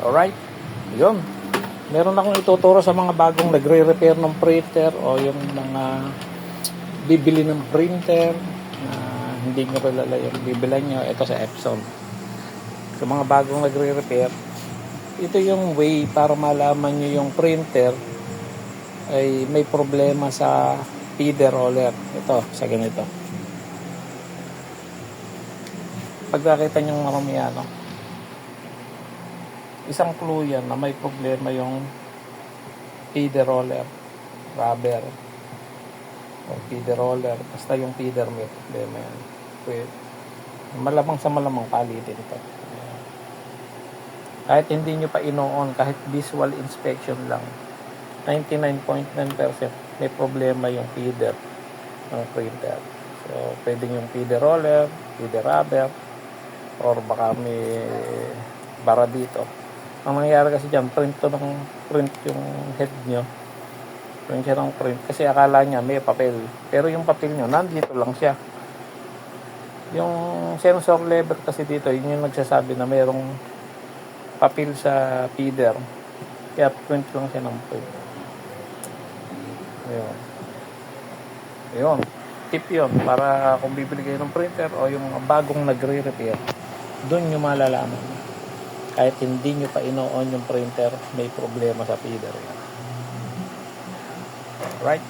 Alright? Yun. Meron akong ituturo sa mga bagong nagre-repair ng printer o yung mga bibili ng printer na hindi nyo kilala yung bibilan nyo. Ito sa Epson. Sa mga bagong nagre-repair, ito yung way para malaman nyo yung printer ay may problema sa feeder roller. Ito, sa ganito. Pag nakita nyo marami isang clue yan na may problema yung feeder roller, rubber o feeder roller, basta yung feeder may problema yan. Malamang sa malamang palitin ito. Kahit hindi nyo pa ino-on, kahit visual inspection lang, 99.9% may problema yung feeder ng printer. So pwedeng yung feeder roller, feeder rubber, or baka may bara dito. Ang nangyayari kasi dyan, print yung head nyo. Print siya ng print. Kasi akala niya may papel. Pero yung papel nyo, nandito lang siya. Yung sensor lever kasi dito, yun yung nagsasabi na mayroong papel sa feeder. Kaya print lang siya ng print. Ayun. Ayun. Tip yun. Para kung bibili kayo ng printer o yung mga bagong nagre-repair, doon nyo malalaman. Kahit hindi nyo pa ino-on yung printer, may problema sa feeder. Right?